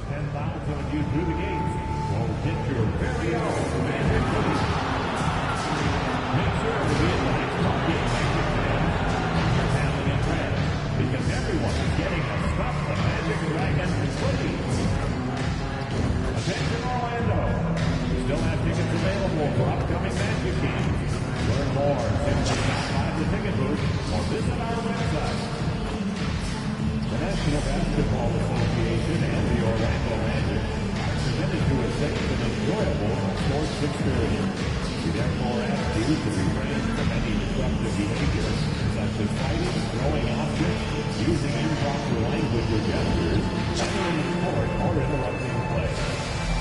10,000 you through the gates. Well, get your very own Magic Cookie. Make sure to be at the next ball game, Magic fans. Your family and friends, because everyone is getting a stuffed the Magic Dragon hoodie. Attention Orlando. We still have tickets available for upcoming Magic games. Learn more simply stop by the ticket booth or visit our website. The National Basketball Association and the Orlando Magic are committed to a safe and enjoyable sports experience. We therefore ask you to refrain from any disruptive behavior, such as fighting, throwing objects, using improper language or gestures, entering sport, or interrupting play.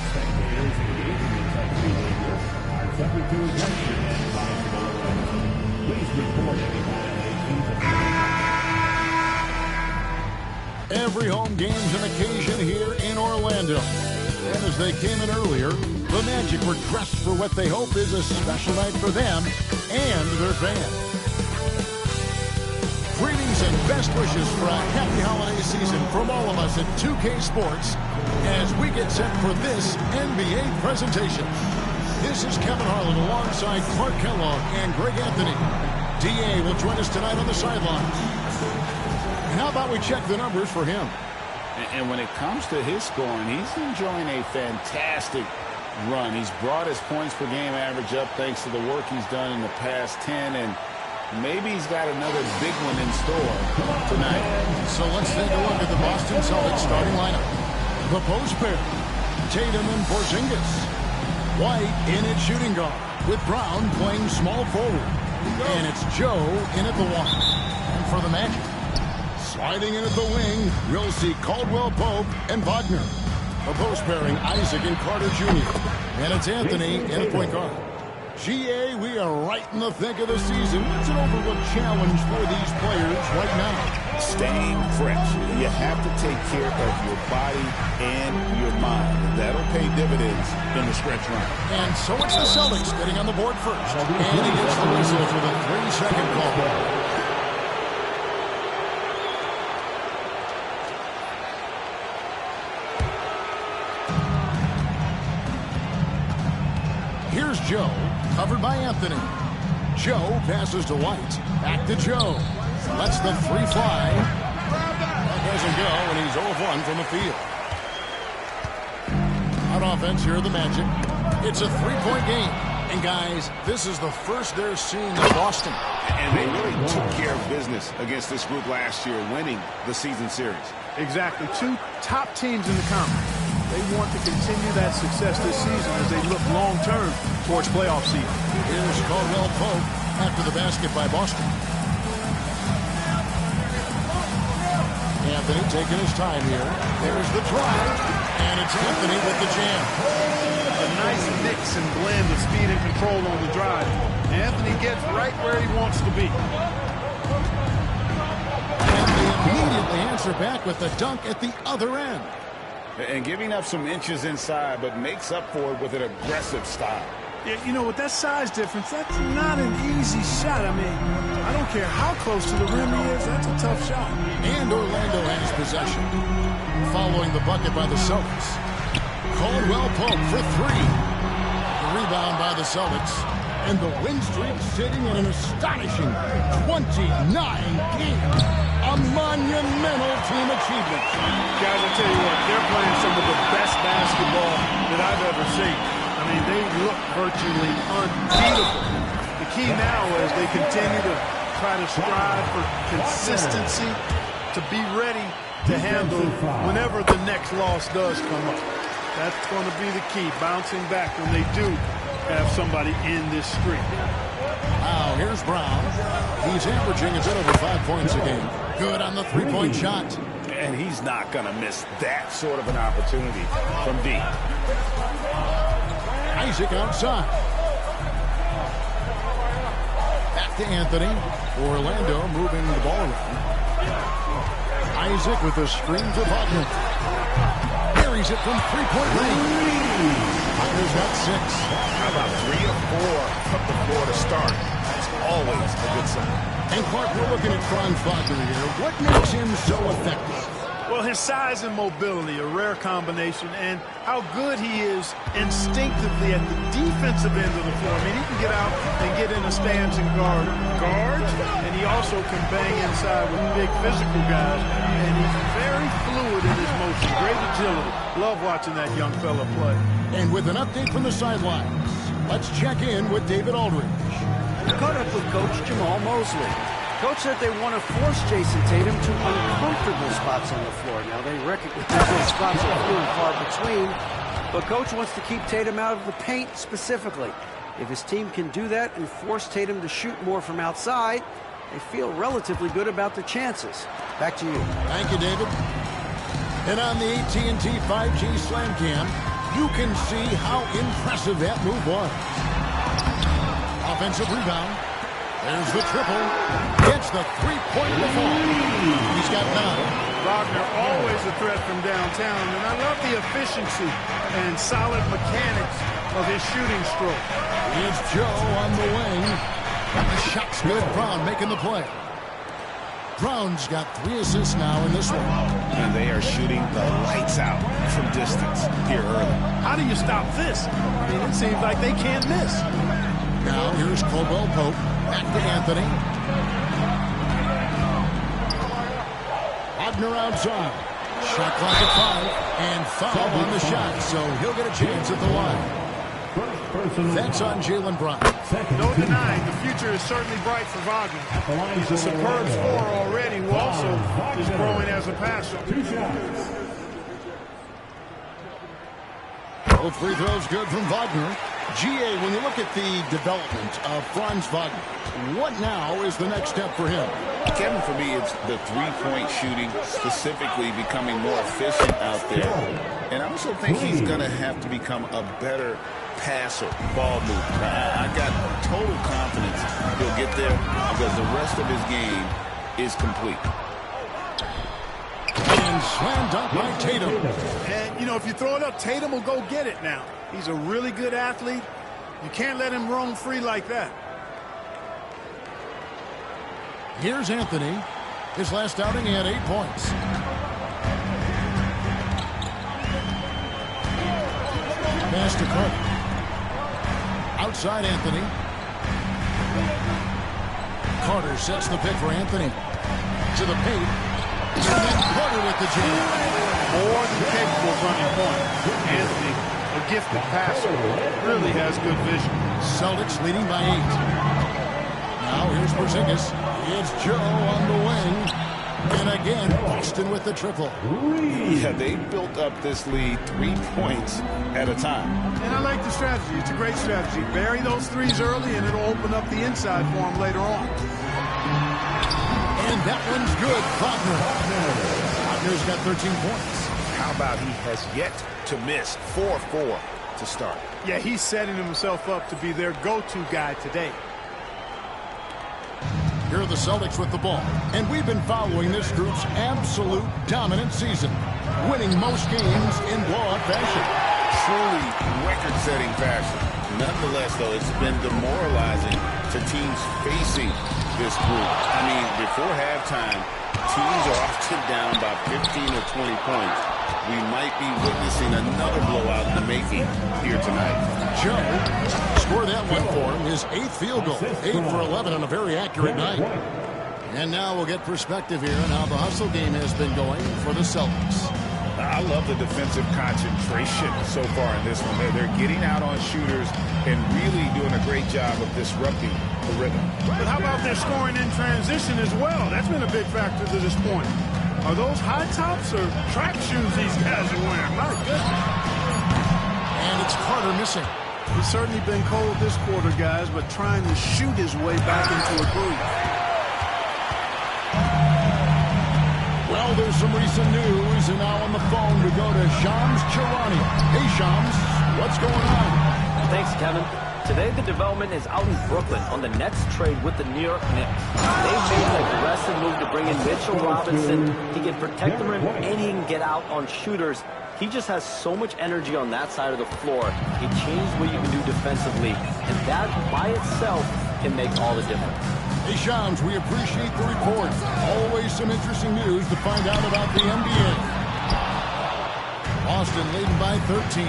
Spectators engaging in such behavior are subject to exemption and possible arrest. Please report any violations of Every home game's an occasion here in Orlando. And as they came in earlier, the Magic were dressed for what they hope is a special night for them and their fans. Greetings and best wishes for a happy holiday season from all of us at 2K Sports as we get set for this NBA presentation. This is Kevin Harlan alongside Clark Kellogg and Greg Anthony. DA will join us tonight on the sidelines. And how about we check the numbers for him? And when it comes to his scoring, he's enjoying a fantastic run. He's brought his points per game average up thanks to the work he's done in the past 10, and maybe he's got another big one in store tonight. So let's take a look at the Boston Celtics starting lineup. The post pair, Tatum and Porzingis. White in at shooting guard, with Brown playing small forward. And it's Joe in at the one. And for the Magic, sliding in at the wing, we'll see Caldwell Pope and Wagner. A post pairing, Isaac and Carter Jr. And it's Anthony in at point guard. GA, we are right in the thick of the season. What's an overlooked challenge for these players right now? Staying fresh. You have to take care of your body and your mind. That'll pay dividends in the stretch run. And so it's the Celtics getting on the board first. And he gets the whistle for the 3-second call. Here's Joe, covered by Anthony. Joe passes to White. Back to Joe. Lets the three fly. That doesn't go, and he's 0 of 1 from the field. On offense, here are the Magic. It's a three-point game. And, guys, this is the first they're seeing in Boston. And they really took care of business against this group last year, winning the season series. Exactly. Two top teams in the conference. They want to continue that success this season as they look long-term towards playoff season. Here's Caldwell Pope after the basket by Boston. Anthony taking his time here. There's the drive, and it's Anthony with the jam. A nice mix and blend of speed and control on the drive. Anthony gets right where he wants to be. And they immediately answer back with the dunk at the other end. And giving up some inches inside, but makes up for it with an aggressive style. Yeah, you know, with that size difference, that's not an easy shot. I mean, I don't care how close to the rim he is, that's a tough shot. And Orlando has possession. Following the bucket by the Celtics. Caldwell Pope for three. The rebound by the Celtics. And the win streak sitting at an astonishing 29 games. A monumental team achievement. Guys, I tell you what, they're playing some of the best basketball that I've ever seen. I mean, they look virtually unbeatable. The key now is they continue to try to strive for consistency, to be ready to handle whenever the next loss does come up. That's going to be the key, bouncing back when they do have somebody in this streak. Now, here's Brown. He's averaging a bit over 5 points a game. Good on the three-point shot. And he's not going to miss that sort of an opportunity from deep. Isaac outside. Back to Anthony. Orlando moving the ball around. Isaac with a screen for Wagner. Buries it from three-point range. Wagner's got 6. How about 3 or 4 from the floor to start? That's always a good sign. And Clark, we're looking at Franz Wagner here. What makes him so effective? Well, his size and mobility, a rare combination, and how good he is instinctively at the defensive end of the floor. I mean, he can get out and get in a stance and guard guards, and he also can bang inside with big physical guys, and he's very fluid in his motion, great agility. Love watching that young fella play. And with an update from the sidelines, let's check in with David Aldridge. Caught up with Coach Jamal Mosley. Coach said they want to force Jason Tatum to uncomfortable spots on the floor. Now, they recognize those spots are few and far between, but Coach wants to keep Tatum out of the paint specifically. If his team can do that and force Tatum to shoot more from outside, they feel relatively good about their chances. Back to you. Thank you, David. And on the AT&T 5G Slam Cam, you can see how impressive that move was. Offensive rebound. There's the triple. Gets the three-point ball. He's got 9. Wagner always a threat from downtown, and I love the efficiency and solid mechanics of his shooting stroke. Here's Joe on the wing. The shot's good. Brown making the play. Brown's got 3 assists now in this one. And they are shooting the lights out from distance here early. How do you stop this? I mean, it seems like they can't miss. Now here's Caldwell Pope. Back to Anthony. Wagner outside. Shot clock at 5. And foul on the shot, so he'll get a chance at the line. That's on Jaylen Brown. No denying, the future is certainly bright for Wagner. He's a superb scorer already, who also is growing as a passer. Both free throws good from Wagner. GA, when you look at the development of Franz Wagner, what now is the next step for him? Kevin, for me, it's the three-point shooting, specifically becoming more efficient out there. And I also think he's going to have to become a better passer, ball mover. I got total confidence he'll get there because the rest of his game is complete. And slam dunk by Tatum. And, you know, if you throw it up, Tatum will go get it now. He's a really good athlete. You can't let him roam free like that. Here's Anthony. His last outing, he had 8 points. Pass to Carter. Outside Anthony. Carter sets the pick for Anthony. To the paint. And then Carter with the jam. More than capable of running point. Anthony, a gifted passer, really has good vision. Celtics leading by 8. Now here's Porzingis. It's Joe on the wing. And again, Boston with the triple. Yeah, they built up this lead 3 points at a time. And I like the strategy. It's a great strategy. Bury those threes early, and it'll open up the inside for him later on. And that one's good. Wagner. Wagner's got 13 points. How about he has yet to miss 4-4 to start? Yeah, he's setting himself up to be their go-to guy today. Here are the Celtics with the ball. And we've been following this group's absolute dominant season, winning most games in blowout fashion. Truly record-setting fashion. Nonetheless, though, it's been demoralizing to teams facing this group. I mean, before halftime, teams are often down by 15 or 20 points. We might be witnessing another blowout in the making here tonight. Joe scored that one for him, his 8th field goal. 8 for 11 on a very accurate night. And now we'll get perspective here on how the hustle game has been going for the Celtics. I love the defensive concentration so far in this one. They're getting out on shooters and really doing a great job of disrupting the rhythm. But how about their scoring in transition as well? That's been a big factor to this point. Are those high tops or track shoes these guys are wearing? My goodness. And it's Carter missing. He's certainly been cold this quarter, guys, but trying to shoot his way back into a groove. Well, there's some recent news, and now on the phone we go to Shams Charania. Hey, Shams, what's going on? Thanks, Kevin. Today, the development is out in Brooklyn on the Nets trade with the New York Knicks. They've made an aggressive move to bring in Mitchell Robinson. He can protect the rim and he can get out on shooters. He just has so much energy on that side of the floor. It changes what you can do defensively, and that by itself can make all the difference. Hey, Shams, we appreciate the report. Always some interesting news to find out about the NBA. Boston leading by 13.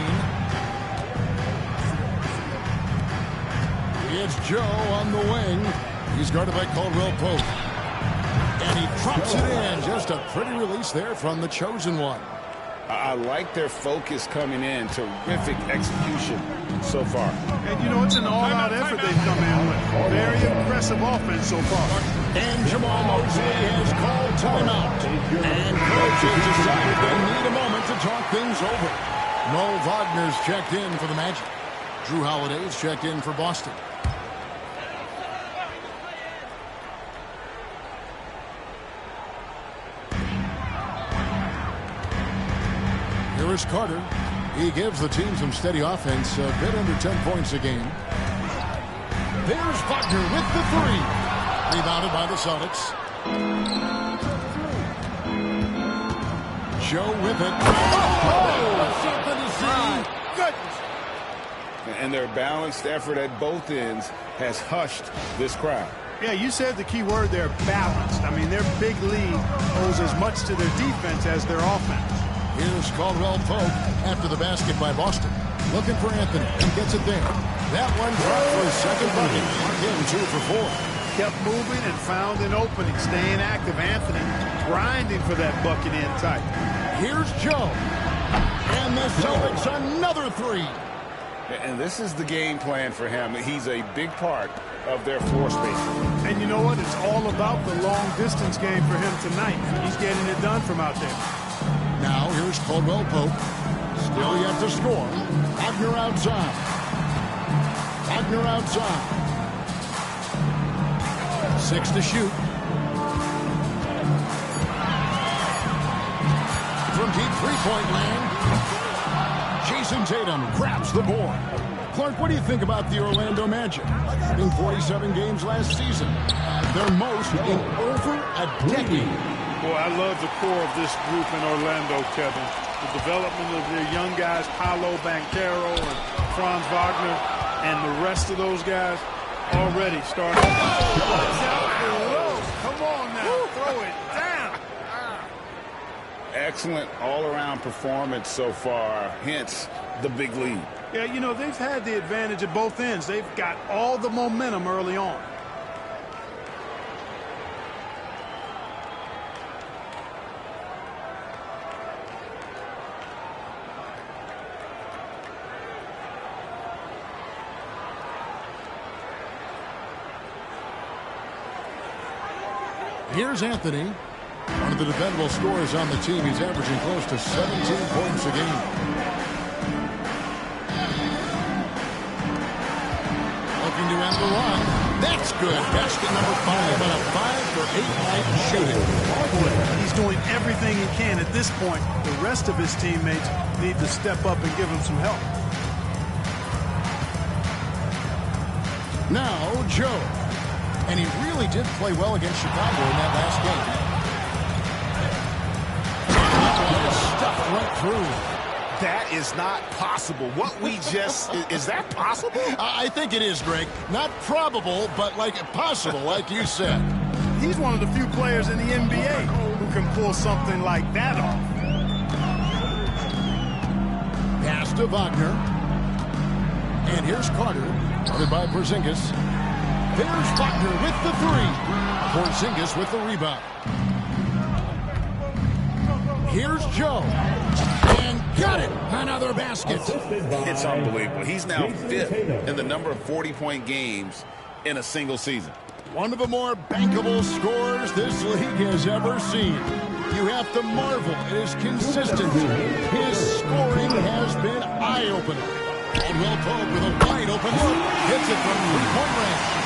It's Joe on the wing. He's guarded by Caldwell Pope. And he drops it in. Just a pretty release there from the chosen one. I like their focus coming in. Terrific execution so far. And, you know, it's an all-out effort they've come in with. Very impressive offense so far. And Jamal Mosley has called timeout. And coaches decided they need a moment to talk things over. Mo Wagner's checked in for the Magic. Drew Holiday's checked in for Boston. Here is Carter. He gives the team some steady offense, a bit under 10 points a game. There's Wagner with the three. Rebounded by the Celtics. Joe with it. Oh, something to see. Goodness. And their balanced effort at both ends has hushed this crowd. Yeah, you said the key word there, balanced. I mean, their big lead owes as much to their defense as their offense. Here's Caldwell Pope after the basket by Boston. Looking for Anthony and gets it there. That one dropped for his second bucket. Again, 2 for 4. Kept moving and found an opening. Staying active, Anthony grinding for that bucket in tight. Here's Joe. And the Celtics another three. And this is the game plan for him. He's a big part of their floor spacing. And you know what? It's all about the long distance game for him tonight. He's getting it done from out there. Now here's Caldwell Pope. Still yet to score. Wagner outside. Wagner outside. 6 to shoot. From deep three-point land, Jason Tatum grabs the board. Clark, what do you think about the Orlando Magic? In 47 games last season. Their most in over a decade. Boy, I love the core of this group in Orlando, Kevin. The development of their young guys, Paolo Banchero and Franz Wagner, and the rest of those guys already starting. Come on now, throw it down. Excellent all-around performance so far, hence the big lead. Yeah, you know, they've had the advantage at both ends. They've got all the momentum early on. Here's Anthony, one of the dependable scorers on the team. He's averaging close to 17 points a game. Looking to end the run. That's good. Basket number 5 and a 5-for-8 night shooting. Boy, he's doing everything he can at this point. The rest of his teammates need to step up and give him some help. Now, Joe. And he really did play well against Chicago in that last game. Stuff right through. That is not possible. What we just... is that possible? I think it is, Greg. Not probable, but like possible, like you said. He's one of the few players in the NBA who can pull something like that off. Pass to Wagner. And here's Carter, guarded by Porzingis. There's Wagner with the three. Porzingis with the rebound. Here's Joe. And got it. Another basket. It's unbelievable. He's now 5th in the number of 40-point games in a single season. One of the more bankable scorers this league has ever seen. You have to marvel at his consistency. His scoring has been eye-opening. Caldwell Pope with a wide-open look. Hits it from three-point range.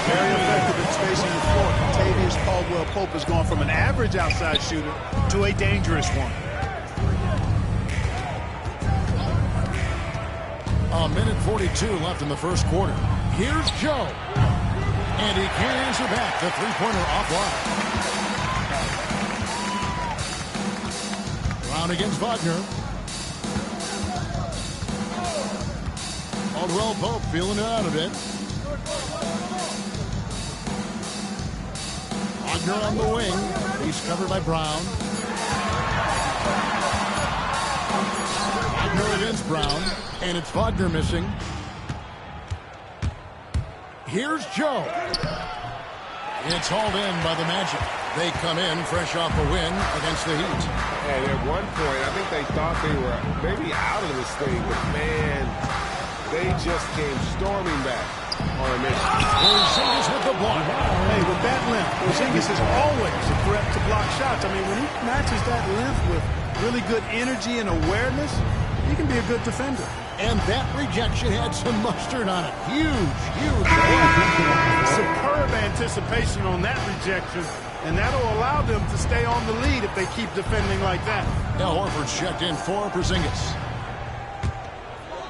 Very effective in spacing the floor. Kentavious Caldwell Pope has gone from an average outside shooter to a dangerous one. A minute 42 left in the first quarter. Here's Joe. And he can't answer back. The three-pointer offline. Brown against Wagner. Caldwell Pope feeling it out a bit. Wagner on the wing. He's covered by Brown. Wagner against Brown. And it's Wagner missing. Here's Joe. It's hauled in by the Magic. They come in fresh off a win against the Heat. And at one point, I think they thought they were maybe out of this thing, but man, they just came storming back on a mission. Porzingis with the block. Hey, with that length, Porzingis is always a threat to block shots. I mean, when he matches that length with really good energy and awareness, he can be a good defender. And that rejection had some mustard on it. Huge, huge. Superb anticipation on that rejection, and that'll allow them to stay on the lead if they keep defending like that. Now Horford's checked in for Porzingis.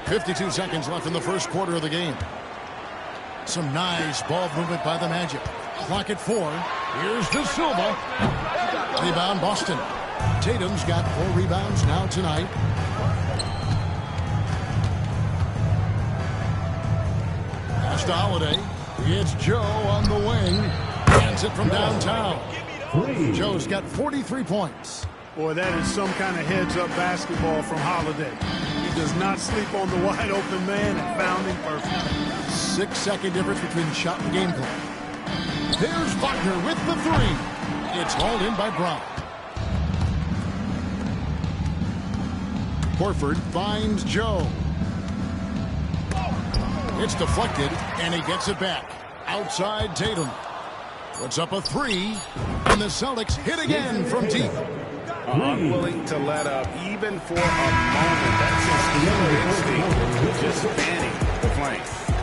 52 seconds left in the first quarter of the game. Some nice ball movement by the Magic. Clock at 4. Here's De Silva. Rebound Boston. Tatum's got 4 rebounds now tonight. Pass to Holiday. It's Joe on the wing. Hands it from downtown. Joe's got 43 points. Boy, that is some kind of heads-up basketball from Holiday. He does not sleep on the wide-open man and found him perfect. 6-second difference between shot and game plan. There's Wagner with the 3. It's hauled in by Brown. Horford finds Joe. It's deflected, and he gets it back. Outside Tatum. Puts up a 3, and the Celtics hit again from deep. Unwilling to let up even for a moment. That's his killer instinct, just fanning the flank.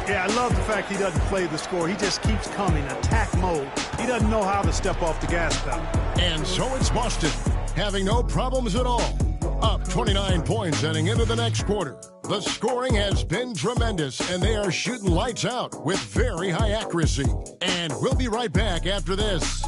Yeah, I love the fact he doesn't play the score. He just keeps coming, attack mode. He doesn't know how to step off the gas pedal. And so it's Boston, having no problems at all. Up 29 points heading into the next quarter. The scoring has been tremendous, and they are shooting lights out with very high accuracy. And we'll be right back after this.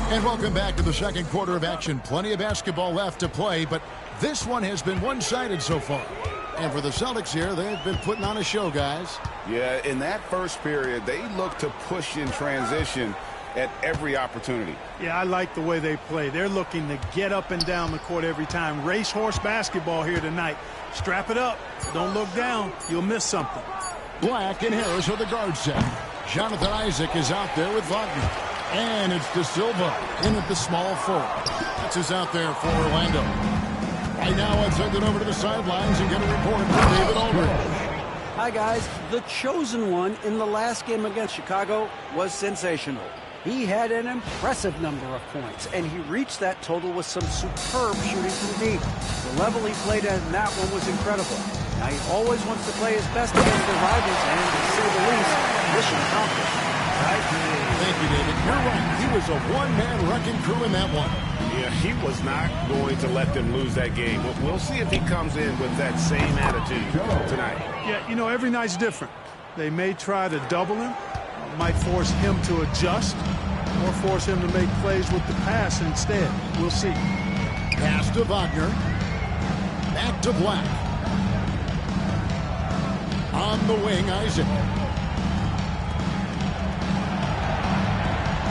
And welcome back to the second quarter of action. Plenty of basketball left to play, but this one has been one-sided so far. And for the Celtics here, they've been putting on a show, guys. Yeah, in that first period, they looked to push in transition at every opportunity. Yeah, I like the way they play. They're looking to get up and down the court every time. Racehorse basketball here tonight. Strap it up. Don't look down. You'll miss something. Black and Harris are the guard set. Jonathan Isaac is out there with Wagner. And it's De Silva in at the small 4. That's who's out there for Orlando. Right now, I'd send it over to the sidelines and get a report from David Aldridge. Hi, guys. The chosen one in the last game against Chicago was sensational. He had an impressive number of points, and he reached that total with some superb shooting from deep. The level he played at in that one was incredible. Now, he always wants to play his best against their rivals, and to say the least, mission accomplished. Right? Thank you, David. You're right. He was a one-man wrecking crew in that one. Yeah, he was not going to let them lose that game. We'll see if he comes in with that same attitude tonight. Yeah, you know, every night's different. They may try to double him, might force him to adjust, or force him to make plays with the pass instead. We'll see. Pass to Wagner. Back to Black. On the wing, Isaac.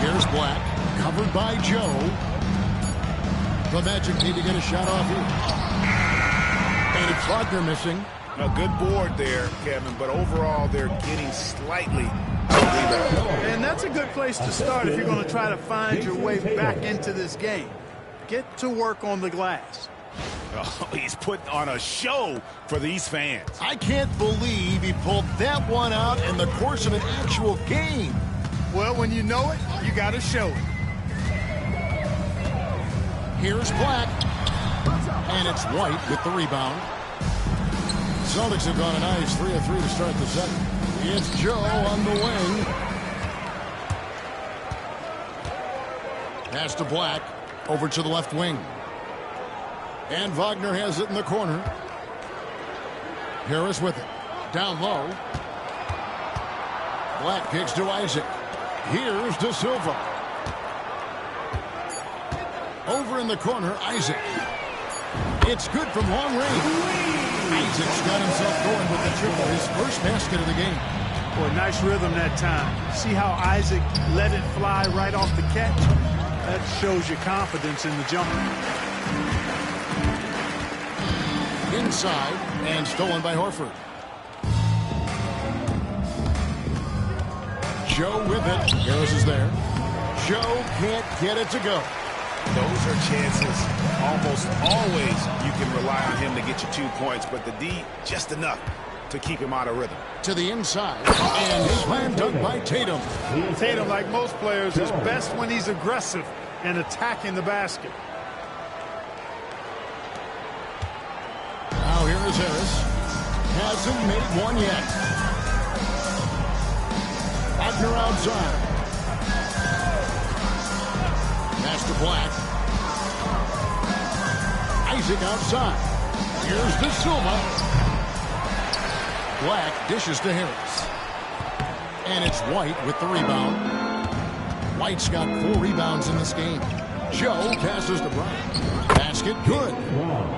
Here's Black, covered by Joe. The Magic need to get a shot off here. And it's Wagner missing. A good board there, Kevin, but overall they're getting slightly out-rebounded. And that's a good place to start if you're going to try to find your way back into this game. Get to work on the glass. Oh, he's putting on a show for these fans. I can't believe he pulled that one out in the course of an actual game. Well, when you know it, you got to show it. Here's Black. And it's White with the rebound. Celtics have gone a nice 3 of 3 to start the second. It's Joe on the wing. Pass to Black. Over to the left wing. And Wagner has it in the corner. Harris with it. Down low. Black kicks to Isaac. Here's De Silva. Over in the corner, Isaac. It's good from long range. Isaac's got himself going with the triple, his first basket of the game. Boy, nice rhythm that time. See how Isaac let it fly right off the catch? That shows you confidence in the jumper. Inside, and stolen by Horford. Joe with it. Harris is there. Joe can't get it to go. Those are chances. Almost always you can rely on him to get you 2 points, but the D, just enough to keep him out of rhythm. To the inside, and slam dunk by Tatum. Tatum, like most players, is best when he's aggressive and attacking the basket. Now here is Harris. Hasn't made one yet. Wagner outside. Pass to Black. Isaac outside. Here's De Silva. Black dishes to Harris. And it's White with the rebound. White's got 4 rebounds in this game. Joe passes to Brown. Basket good.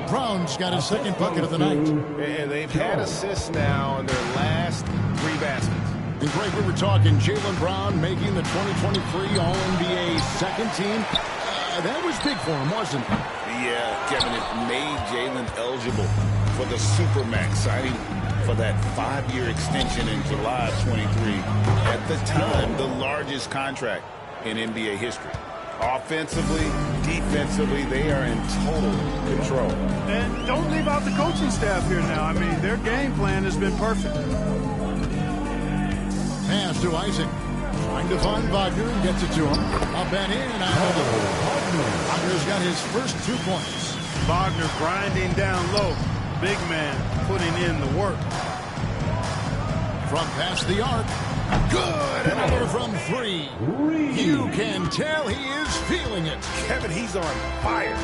Brown's got his second bucket of the night. And they've had assists now on their last 3 baskets. And Greg, we were talking Jaylen Brown making the 2023 All-NBA second team. That was big for him, wasn't it? Yeah, Kevin, it made Jaylen eligible for the Supermax signing for that 5-year extension in July of 23. At the time, the largest contract in NBA history. Offensively, defensively, they are in total control. And don't leave out the coaching staff here now. I mean, their game plan has been perfect. Pass to Isaac. Trying to find Wagner and gets it to him. Up and in. Wagner's got his first 2 points. Wagner grinding down low. Big man putting in the work. From past the arc. Good. Another from 3. You can tell he is feeling it. Kevin, he's on fire.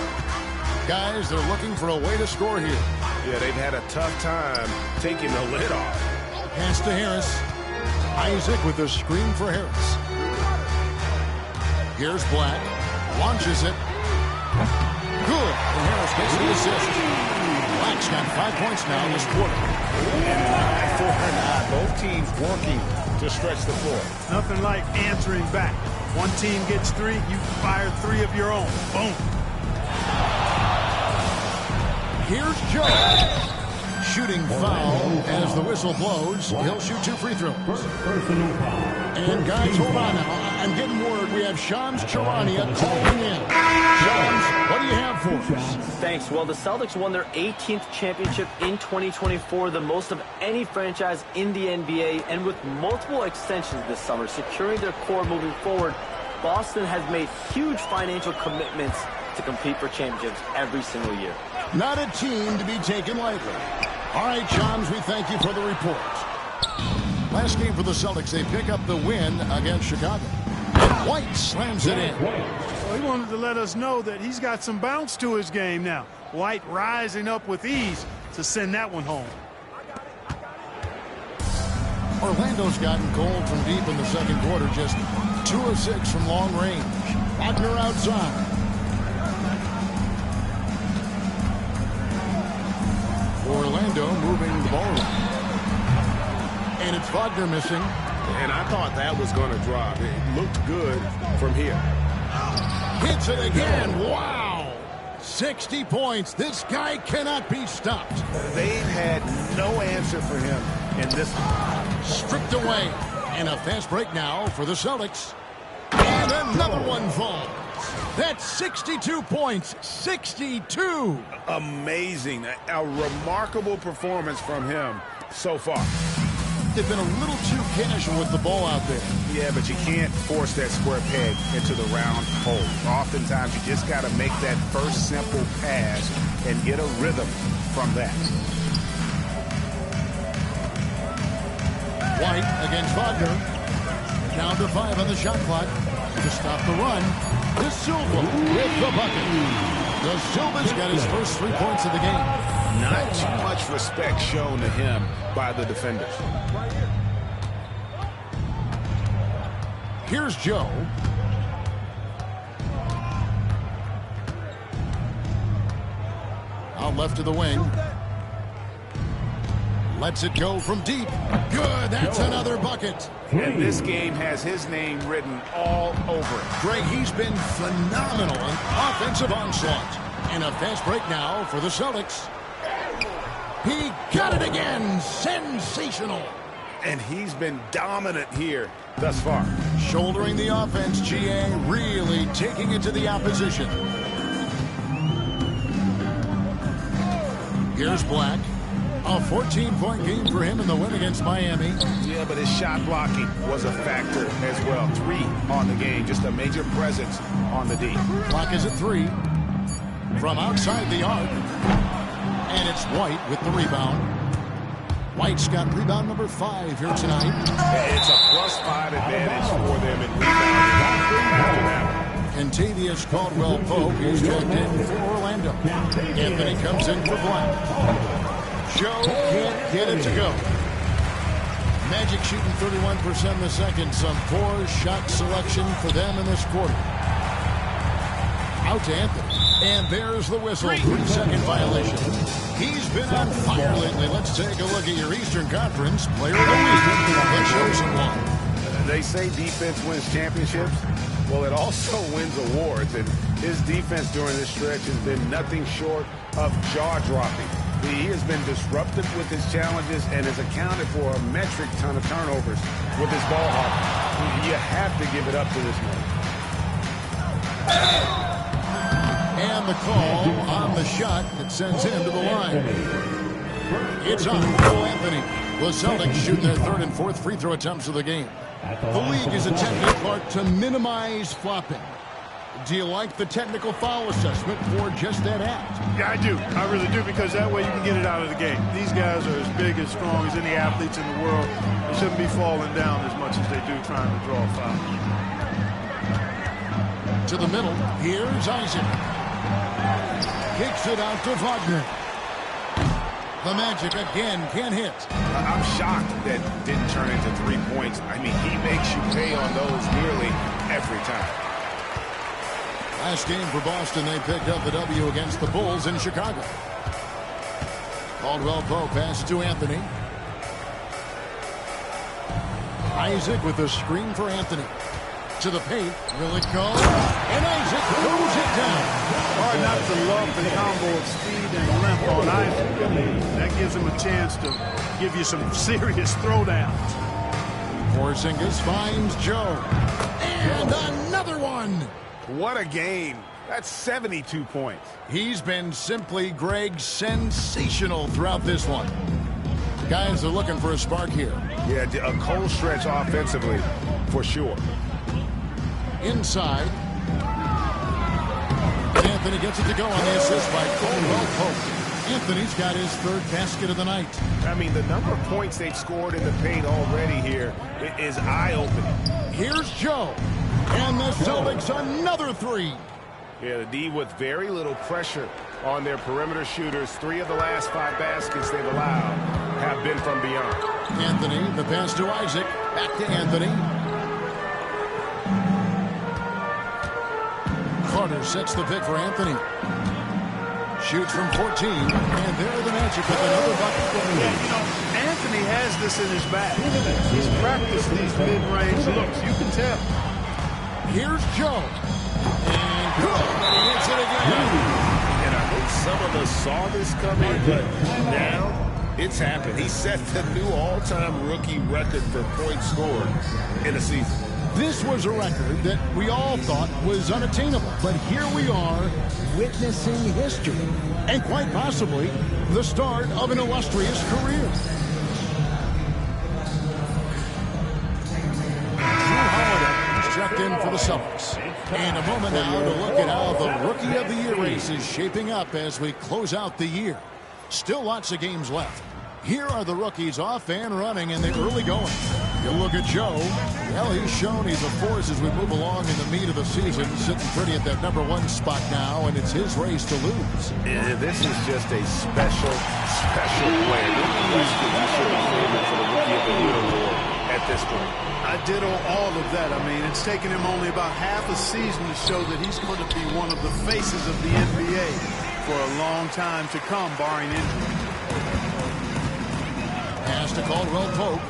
Guys, they're looking for a way to score here. Yeah, they've had a tough time taking the lid off. Pass to Harris. Isaac with a screen for Harris. Here's Black. Launches it. Good. And Harris gets the assist. Black's got 5 points now in this quarter. And 9-4-9. Both teams working to stretch the floor. Nothing like answering back. One team gets 3, you fire 3 of your own. Boom. Here's Joe. Shooting foul as the whistle blows. He'll shoot 2 free throws. And guys, hold on now. I'm getting word we have Shams Charania calling in. Shams, what do you have for us? Thanks. Well, the Celtics won their 18th championship in 2024, the most of any franchise in the NBA, and with multiple extensions this summer, securing their core moving forward, Boston has made huge financial commitments to compete for championships every single year. Not a team to be taken lightly. All right, Shams, we thank you for the report. Last game for the Celtics, they pick up the win against Chicago. And White slams it in. Well, he wanted to let us know that he's got some bounce to his game now. White rising up with ease to send that one home. Orlando's gotten cold from deep in the second quarter, just 2 of 6 from long range. Wagner outside. Orlando moving the ball. And it's Wagner missing. And I thought that was going to drop. It looked good from here. Hits it again. Wow. 60 points. This guy cannot be stopped. They've had no answer for him in this one. Stripped away. And a fast break now for the Celtics. And another one falls. That's 62 points. 62. Amazing. A remarkable performance from him so far. They've been a little too casual with the ball out there. Yeah, but you can't force that square peg into the round hole. Oftentimes, you just got to make that first simple pass and get a rhythm from that. White against Wagner. Down to 5 on the shot clock. To stop the run, De Silva with the bucket. De Silva's got his first 3 points of the game. Not too much respect shown to him by the defenders. Here's Joe. Out left to the wing. Lets it go from deep. Good. That's another bucket. And this game has his name written all over it. Greg, he's been phenomenal in offensive onslaught. And a fast break now for the Celtics. He got it again. Sensational. And he's been dominant here thus far. Shouldering the offense, GA, really taking it to the opposition. Here's Black. A 14-point game for him in the win against Miami. Yeah, but his shot blocking was a factor as well. 3 on the game, just a major presence on the D. Clock is at 3. From outside the arc. And it's White with the rebound. White's got rebound number 5 here tonight. It's a +5 advantage for them in rebounding. Contavious Caldwell-Pope is checked in for Orlando. Anthony comes in for Black. Joe can't get it to go. Magic shooting 31% in the second. Some poor shot selection for them in this quarter. Out to Anthony. And there's the whistle. 3-second violation. He's been on fire lately. Let's take a look at your Eastern Conference Player of the Week. Let's show someone. They say defense wins championships. Well, it also wins awards. And his defense during this stretch has been nothing short of jaw-dropping. He has been disruptive with his challenges and has accounted for a metric ton of turnovers with his ball hawk. You have to give it up to this man. And the call on the shot that sends him to the line. It's on Cole Anthony. The Celtics shoot their 3rd and 4th free throw attempts of the game. The league is attempting, Clark, to minimize flopping. Do you like the technical foul assessment for just that act? Yeah, I do. I really do, because that way you can get it out of the game. These guys are as big and strong as any athletes in the world. They shouldn't be falling down as much as they do trying to draw a foul. To the middle. Here's Isaac. Kicks it out to Wagner. The Magic again can't hit. I'm shocked that didn't turn into 3 points. I mean, he makes you pay on those nearly every time. Last game for Boston, they picked up the W against the Bulls in Chicago. Caldwell-Pope pass to Anthony. Isaac with a screen for Anthony. To the paint, will it go? And Isaac throws it down. Hard not to love the combo of speed and length on Isaac. That gives him a chance to give you some serious throwdowns. Porzingis finds Joe. And another one. What a game. That's 72 points. He's been simply, Greg, sensational throughout this one. Guys are looking for a spark here. Yeah, a cold stretch offensively, for sure. Inside. And Anthony gets it to go on the assist by Caldwell-Pope. Anthony's got his 3rd basket of the night. I mean, the number of points they've scored in the paint already here is eye-opening. Here's Joe. And the Celtics another 3. Yeah, the D with very little pressure on their perimeter shooters. 3 of the last 5 baskets they've allowed have been from beyond. Anthony, the pass to Isaac. Back to Anthony. Carter sets the pick for Anthony. Shoots from 14. And there the Magic with another bucket. Yeah, you know, Anthony has this in his bag. He's practiced these mid-range looks. You can tell. Here's Joe. And good. He hits it again. And I hope some of us saw this coming, but now it's happened. He set the new all-time rookie record for points scored in a season. This was a record that we all thought was unattainable. But here we are witnessing history. And quite possibly the start of an illustrious career. Checked in for the Celtics. And a moment now to look at how the Rookie of the Year race is shaping up as we close out the year. Still lots of games left. Here are the rookies off and running in the early going. You look at Joe. Well, he's shown he's a force as we move along in the meat of the season, sitting pretty at that number 1 spot now, and it's his race to lose. Yeah, this is just a special player. No question he should be favored for the Rookie of the Year award at at this point. I ditto all of that. I mean, it's taken him only about half a season to show that he's going to be one of the faces of the NBA for a long time to come, barring injury. Pass to Caldwell Pope.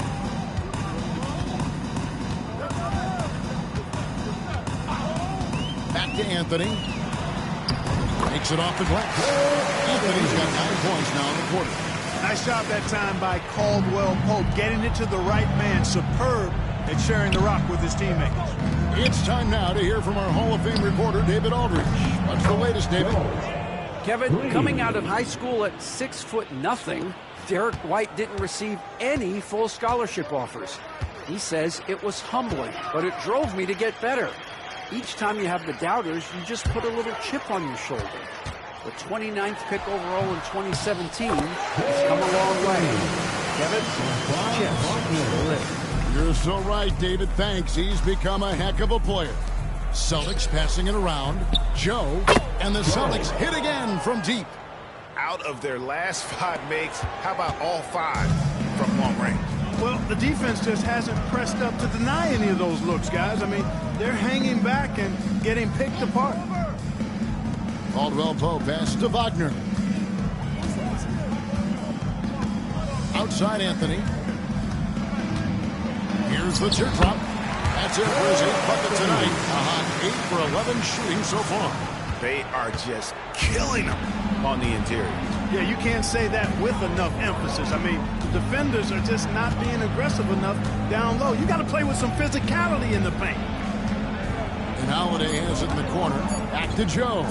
Back to Anthony. Takes it off the glass. Anthony's got 9 points now in the quarter. Nice job that time by Caldwell Pope, getting it to the right man. Superb at sharing the rock with his teammates. It's time now to hear from our Hall of Fame reporter, David Aldridge. What's the latest, David? Kevin, coming out of high school at 6'0", Derek White didn't receive any full scholarship offers. He says it was humbling, but it drove me to get better. Each time you have the doubters, you just put a little chip on your shoulder. The 29th pick overall in 2017 has come a long way. Kevin, chips. You're so right, David. Thanks. He's become a heck of a player. Celtics passing it around. Joe, and the Celtics hit again from deep. Out of their last 5 makes, how about all 5 from long range? Well, the defense just hasn't pressed up to deny any of those looks, guys. I mean, they're hanging back and getting picked apart. Caldwell Pope pass to Wagner. Outside Anthony. Here's the teardrop. That's it for his 8th bucket tonight. A hot 8 for 11 shooting so far. They are just killing them on the interior. Yeah, you can't say that with enough emphasis. I mean, the defenders are just not being aggressive enough down low. You got to play with some physicality in the paint. And Holiday has it in the corner. Back to Joe.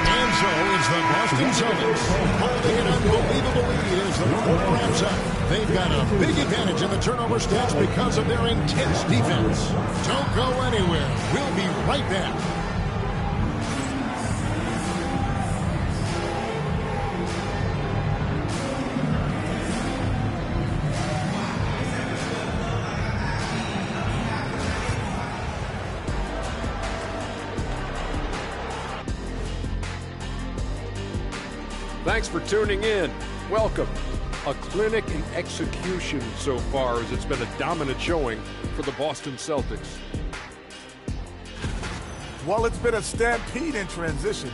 And so it's the Boston Celtics holding an unbelievable lead as the quarter wraps up. They've got a big advantage in the turnover stats because of their intense defense. Don't go anywhere. We'll be right back. Thanks for tuning in. Welcome. A clinic in execution so far, as it's been a dominant showing for the Boston Celtics. Well, it's been a stampede in transition.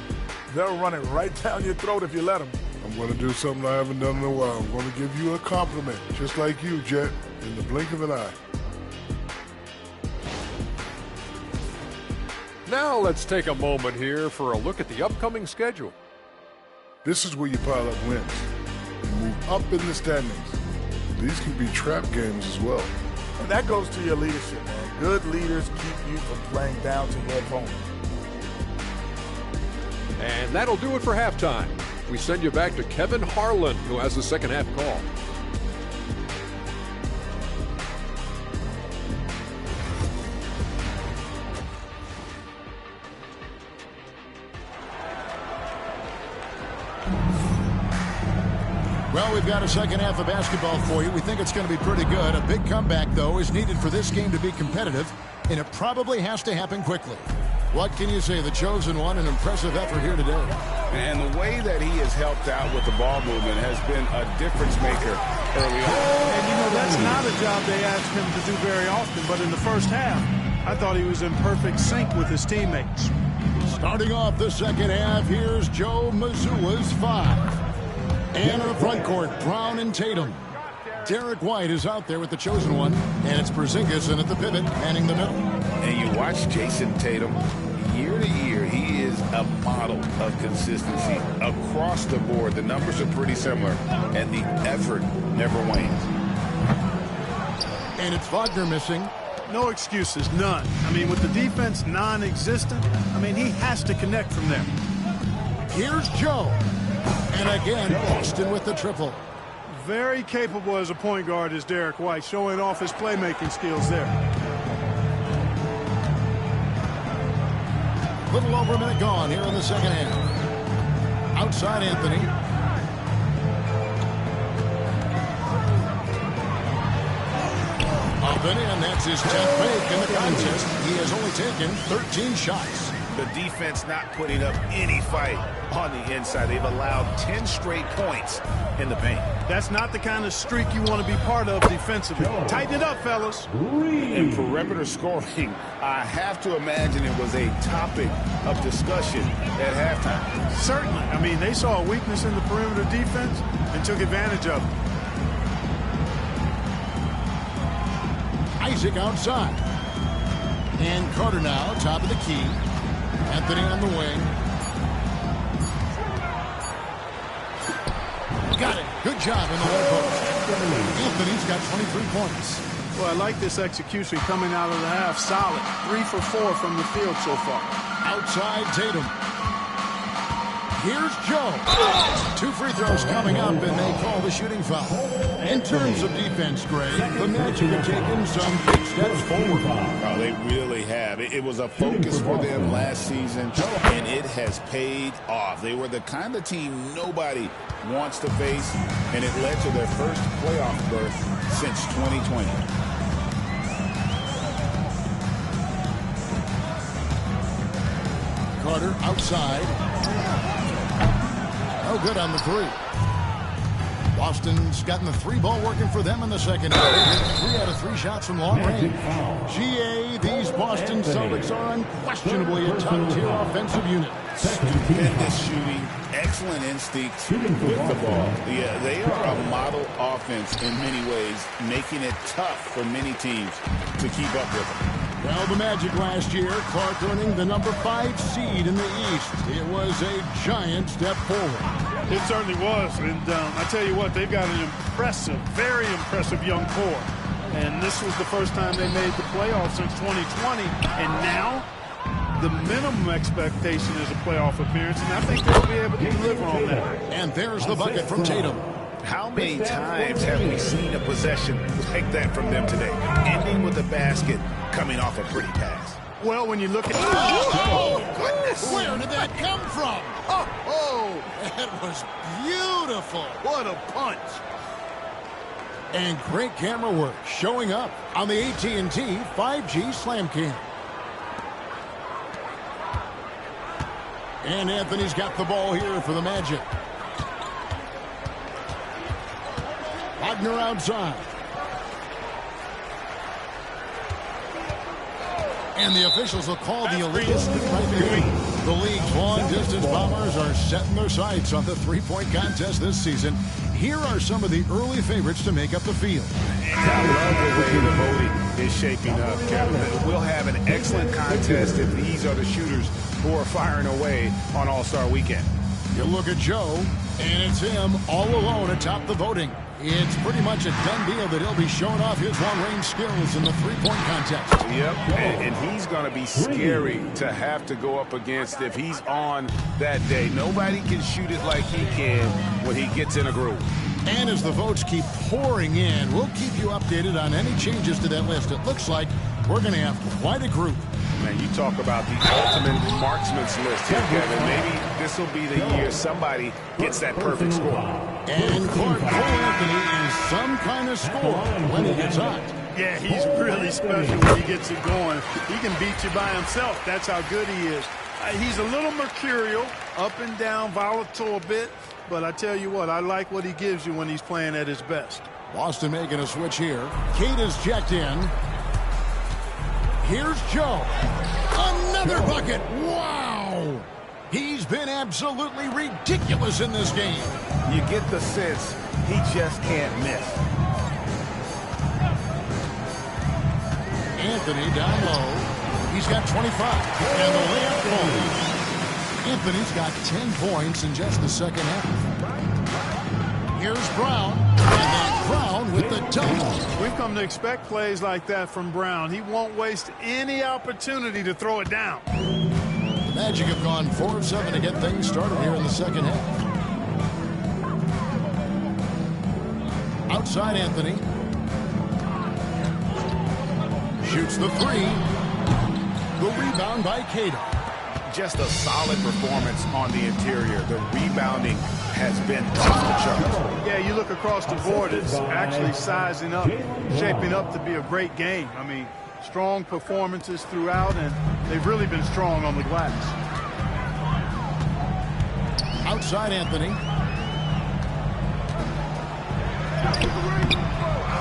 They'll run it right down your throat if you let them. I'm going to do something I haven't done in a while. I'm going to give you a compliment, just like you, Jet, in the blink of an eye. Now let's take a moment here for a look at the upcoming schedule. This is where you pile up wins. You move up in the standings. These can be trap games as well. And that goes to your leadership, man. Good leaders keep you from playing down to your opponent. And that'll do it for halftime. We send you back to Kevin Harlan, who has the second half call. Well, we've got a second half of basketball for you. We think it's going to be pretty good. A big comeback, though, is needed for this game to be competitive, and it probably has to happen quickly. What can you say? The chosen one, an impressive effort here today. And the way that he has helped out with the ball movement has been a difference maker early on. And, you know, that's not a job they ask him to do very often, but in the first half, I thought he was in perfect sync with his teammates. Starting off the second half, here's Joe Mazzulla's 5. And in the front court, Brown and Tatum. Derek White is out there with the chosen one, and it's Porzingis in at the pivot, manning the middle. And you watch Jason Tatum, year to year, he is a model of consistency across the board. The numbers are pretty similar, and the effort never wanes. And it's Wagner missing. No excuses, none. I mean, with the defense non-existent, I mean, he has to connect from there. Here's Joe. And again, Boston with the triple. Very capable as a point guard is Derek White, showing off his playmaking skills there. Little over a minute gone here in the second half. Outside Anthony. Up and in, that's his 10th make in the contest. He has only taken 13 shots. The defense not putting up any fight on the inside. They've allowed 10 straight points in the paint. That's not the kind of streak you want to be part of defensively. Tighten it up, fellas. In perimeter scoring, I have to imagine it was a topic of discussion at halftime. Certainly. I mean, they saw a weakness in the perimeter defense and took advantage of it. Isaac outside. And Carter now, top of the key. Anthony on the wing. Got it. Good job in the low post. Anthony's got 23 points. Well, I like this execution coming out of the half. Solid. 3 for 4 from the field so far. Outside Tatum. Here's Joe. 2 free throws coming up, and they call the shooting foul. In terms of defense, Greg, the Magic have taken some big steps forward. Oh, they really have. It was a focus for them last season, and it has paid off. They were the kind of team nobody wants to face, and it led to their first playoff berth since 2020. Carter outside. No good on the 3. Boston's gotten the 3-ball working for them in the second half. 3 out of 3 shots from long range. GA, these Boston Celtics are unquestionably a top-tier offensive unit. Stupendous shooting, excellent instincts with the ball. Yeah, they are a model offense in many ways, making it tough for many teams to keep up with them. Well, the Magic last year, Clark earning the number 5 seed in the East. It was a giant step forward. It certainly was. And I tell you what, they've got an impressive, very impressive young core. And this was the first time they made the playoffs since 2020. And now the minimum expectation is a playoff appearance. And I think they'll be able to deliver on that. And there's the bucket from Tatum. How many times have we seen a possession like that from them today? Ending with a basket, coming off a pretty pass. Well, when you look at... Oh, goodness! Where did that come from? Oh, that was beautiful. What a punch. And great camera work showing up on the AT&T 5G Slam Cam. And Anthony's got the ball here for the Magic. Wagner outside. And the officials will call the elitist right there. The league's long-distance bombers are setting their sights on the three-point contest this season. Here are some of the early favorites to make up the field. I love the way the voting is shaping up, Kevin. We'll have an excellent contest if these are the shooters who are firing away on All-Star Weekend. You look at Joe, and it's him all alone atop the voting. It's pretty much a done deal that he'll be showing off his long-range skills in the three-point contest. Yep, and he's going to be scary to have to go up against if he's on that day. Nobody can shoot it like he can when he gets in a groove. And as the votes keep pouring in, we'll keep you updated on any changes to that list. It looks like we're going to have quite a group. Man, you talk about the ultimate marksman's list here, Kevin. Maybe this will be the year somebody gets that perfect score. And Clark Cole Anthony is some kind of score when he gets hot. Yeah, he's really special when he gets it going. He can beat you by himself. That's how good he is. He's a little mercurial, up and down, volatile a bit. But I tell you what, I like what he gives you when he's playing at his best. Boston making a switch here. Kate is checked in. Here's Joe. Another bucket. Wow. He's been absolutely ridiculous in this game. You get the sense he just can't miss. Anthony down low. He's got 25. And the layup falls. Anthony's got 10 points in just the second half. Here's Brown. And then Brown with the dunk. We've come to expect plays like that from Brown. He won't waste any opportunity to throw it down. The Magic have gone 4 of 7 to get things started here in the second half. Outside Anthony. Shoots the 3. The rebound by Cato. Just a solid performance on the interior. The rebounding has been off the charts. Yeah, you look across the board, it's actually sizing up, shaping up to be a great game. I mean, Strong performances throughout, and they've really been strong on the glass. Outside Anthony.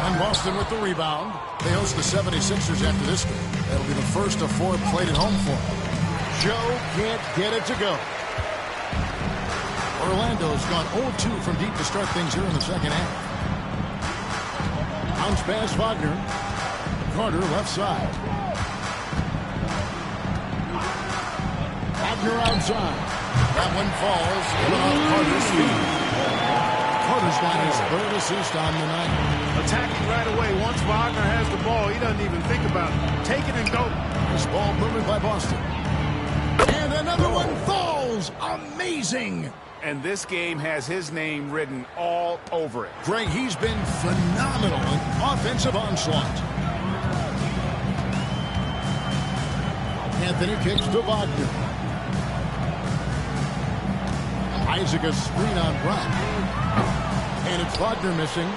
And Boston with the rebound. They host the 76ers after this game. That'll be the first of 4 played at home for them. Joe can't get it to go. Orlando's gone 0-2 from deep to start things here in the second half. Bounce pass Wagner. Carter left side. Wagner outside. That one falls off Carter's feet. Carter's got his 3rd assist on the night. Attacking right away. Once Wagner has the ball, he doesn't even think about it. Take it and go. This ball moving by Boston. And another one falls. Amazing. And this game has his name written all over it. Greg, he's been phenomenal in offensive onslaught. Anthony kicks to Wagner. Isaac a screen on Brown. And it's Wagner missing.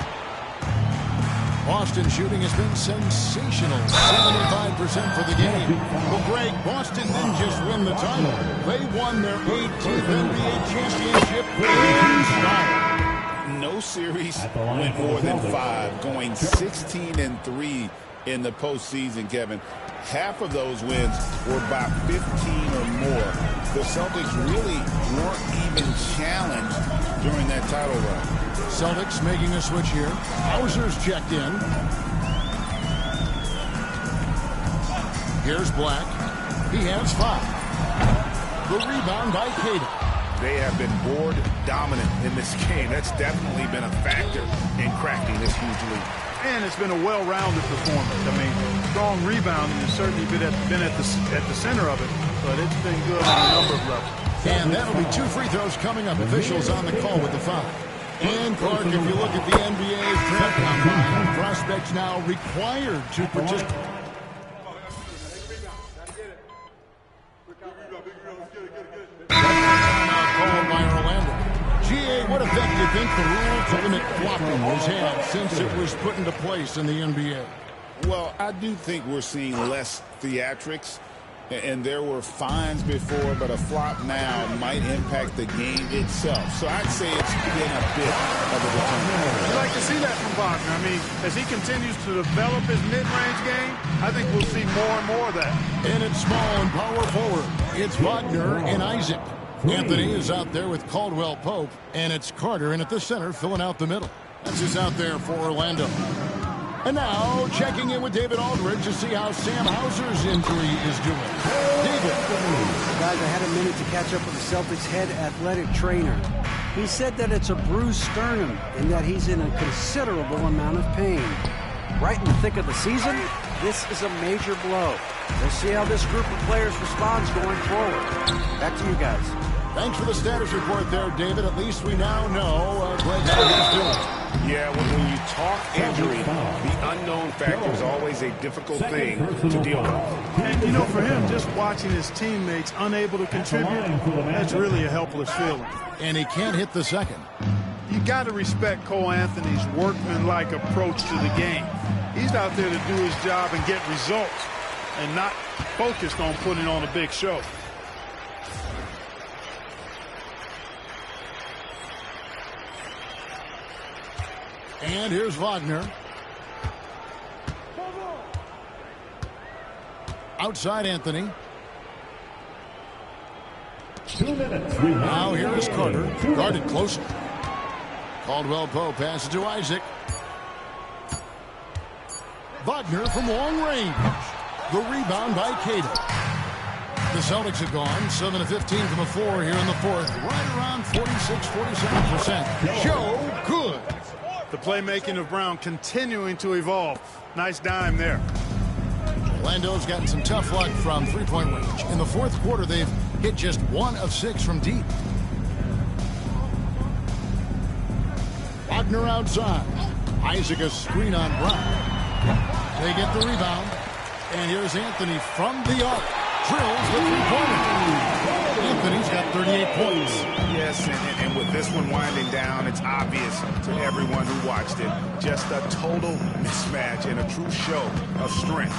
Boston shooting has been sensational. 75% for the game. But Greg, Boston didn't just win the title. They won their 18th NBA championship in style. No series went more than 5, going 16-3 in the postseason, Kevin. Half of those wins were by 15 or more. The Celtics really weren't even challenged during that title run. Celtics making a switch here. Hauser's checked in. Here's Black. He has 5. The rebound by Caden. They have been board dominant in this game. That's definitely been a factor in cracking this huge lead. And it's been a well-rounded performance. I mean, strong rebounding has certainly been at the center of it, but it's been good on a number of levels. And that'll be 2 free throws coming up. Officials on the call with the foul. And Clark, if you look at the NBA's draft combine, prospects now required to participate. Called by Orlando. GA, what effect do you think the rule to limit flopping has had since it was put into place in the NBA? Well, I do think we're seeing less theatrics, and there were fines before, but a flop now might impact the game itself. So I'd say it's been a bit of a determinant. I'd like to see that from Wagner. I mean, as he continues to develop his mid-range game, I think we'll see more and more of that. And it's small and power forward. It's Wagner and Isaac. Anthony is out there with Caldwell Pope, and it's Carter in at the center filling out the middle. That's just out there for Orlando. And now, checking in with David Aldridge to see how Sam Hauser's injury is doing. David. Guys, I had a minute to catch up with the Celtics head athletic trainer. He said that it's a bruised sternum and that he's in a considerable amount of pain. Right in the thick of the season, this is a major blow. We'll see how this group of players responds going forward. Back to you guys. Thanks for the status report there, David. At least we now know Greg how he's doing. Yeah, when you talk injury, the unknown factor is always a difficult thing to deal with. And, you know, for him, just watching his teammates unable to contribute, that's really a helpless feeling. And he can't hit the second. You got to respect Cole Anthony's workmanlike approach to the game. He's out there to do his job and get results and not focused on putting on a big show. And here's Wagner. Outside Anthony. 2 minutes. Now here is Carter. Guarded closely. Caldwell Pope passes to Isaac. Wagner from long range. The rebound by Cato. The Celtics have gone 7 of 15 from the floor here in the fourth. Right around 46-47%. Joe good. The playmaking of Brown continuing to evolve. Nice dime there. Orlando's gotten some tough luck from three-point range. In the fourth quarter, they've hit just 1 of 6 from deep. Wagner outside. Isaac a screen on Brown. They get the rebound. And here's Anthony from the arc. Drills the three-pointer. Anthony's got 38 points. Yes, and with this one winding down, it's obvious to everyone who watched it. Just a total mismatch and a true show of strength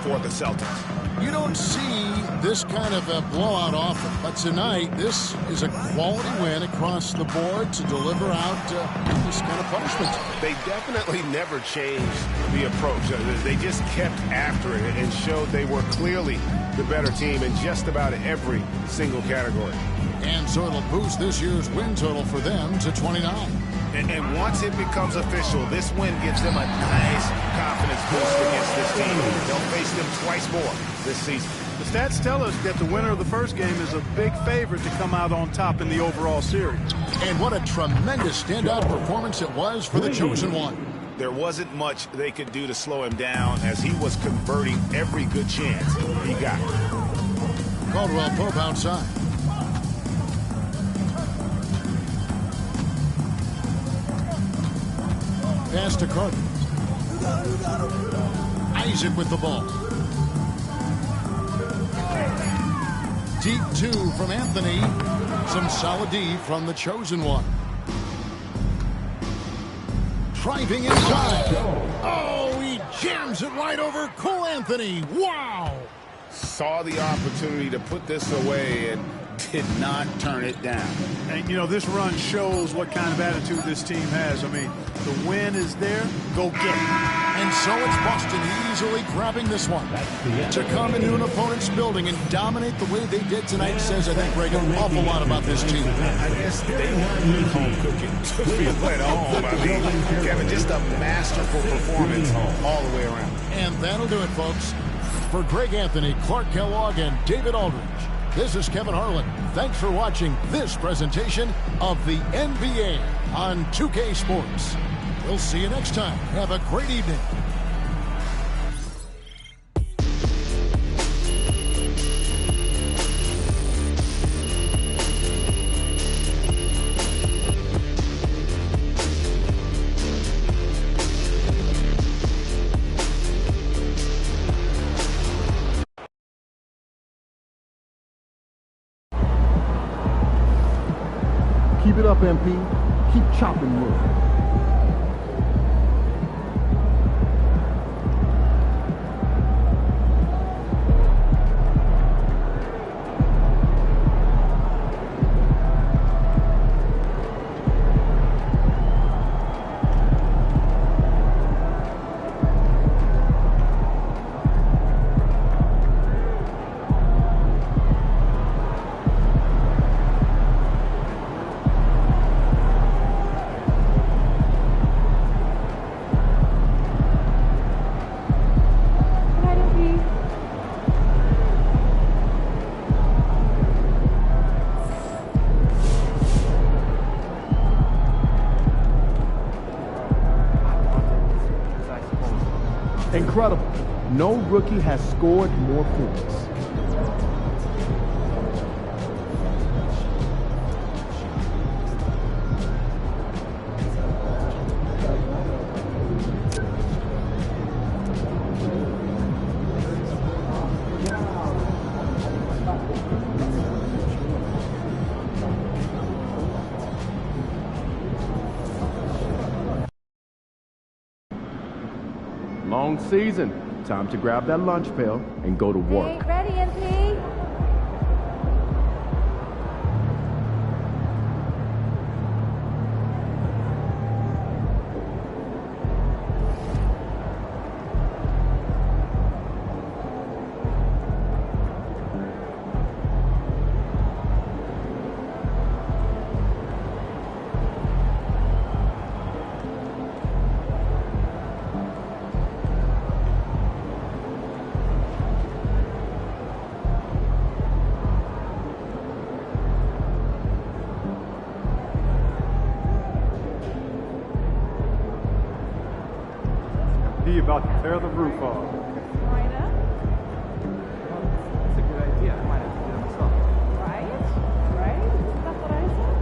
for the Celtics. You don't see this kind of a blowout often, but tonight this is a quality win across the board to deliver out this kind of punishment. They definitely never changed the approach. They just kept after it and showed they were clearly the better team in just about every single category. And so it'll boost this year's win total for them to 29. And once it becomes official, this win gives them a nice confidence boost against this team. They'll face them twice more this season. The stats tell us that the winner of the first game is a big favorite to come out on top in the overall series. And what a tremendous standout performance it was for the chosen one. There wasn't much they could do to slow him down as he was converting every good chance he got. Caldwell Pope outside. Pass to Carter. Isaac with the ball. Deep two from Anthony. Some solid D from the chosen one. Driving inside. Oh, he jams it right over Cole Anthony. Wow. Saw the opportunity to put this away and did not turn it down. And, you know, this run shows what kind of attitude this team has. I mean, the win is there, go get it. And so it's Boston easily grabbing this one. To come into an opponent's building and dominate the way they did tonight says, I think, Greg, an awful lot about this team. I guess they want home cooking to feel at home. I mean, Kevin, just a masterful performance all the way around. And that'll do it, folks. For Greg Anthony, Clark Kellogg, and David Aldridge, this is Kevin Harlan. Thanks for watching this presentation of the NBA on 2K Sports. We'll see you next time. Have a great evening. Keep it up, MP. Keep chopping wood. Incredible. No rookie has scored more points. Long season. Time to grab that lunch pail and go to work. Hey, ready, MP? He about to tear the roof off. That's a good idea. I might have to do it myself. Right? Right? That's what I said.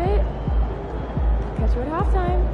get it. Catch you at halftime.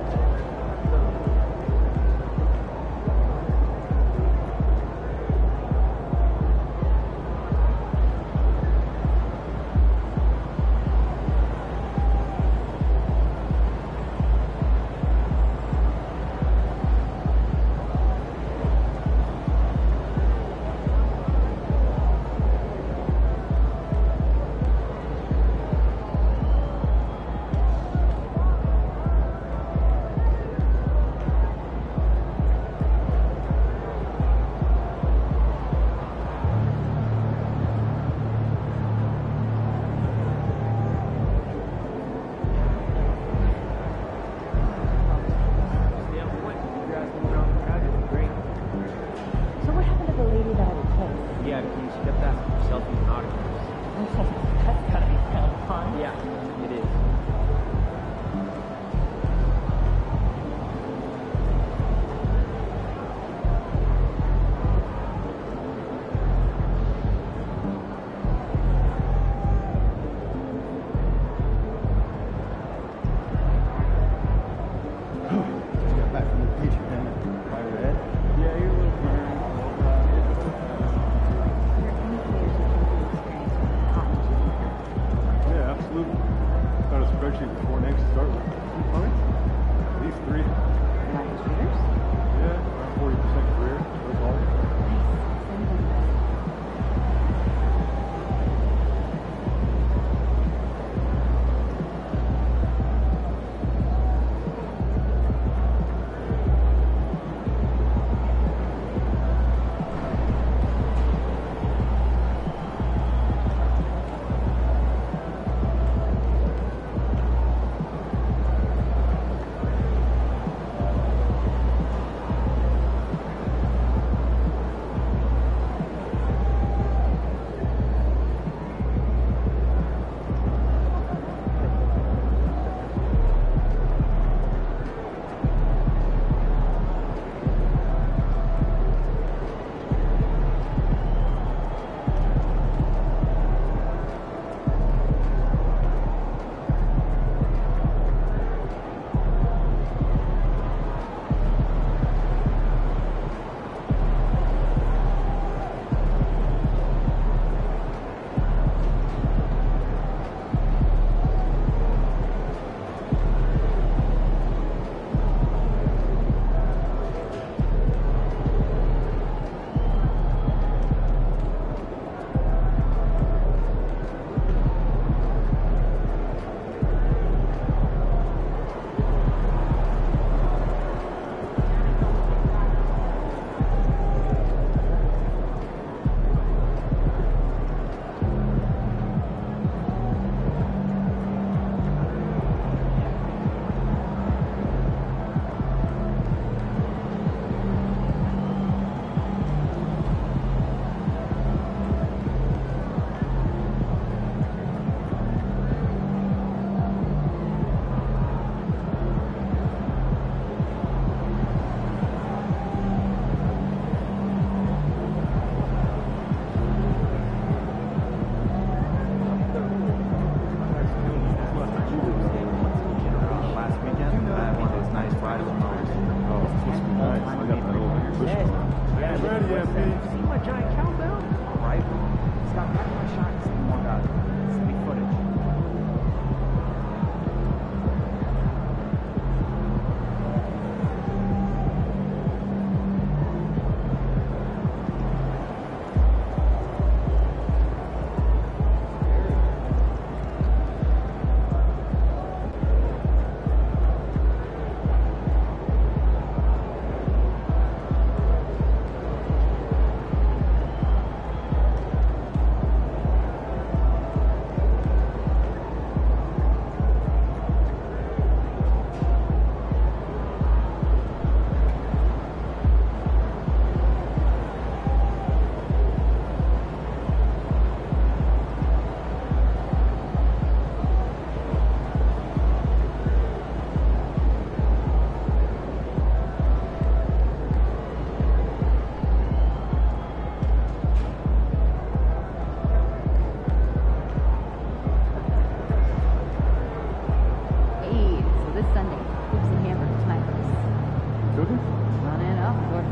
Cooking? Running up, of course.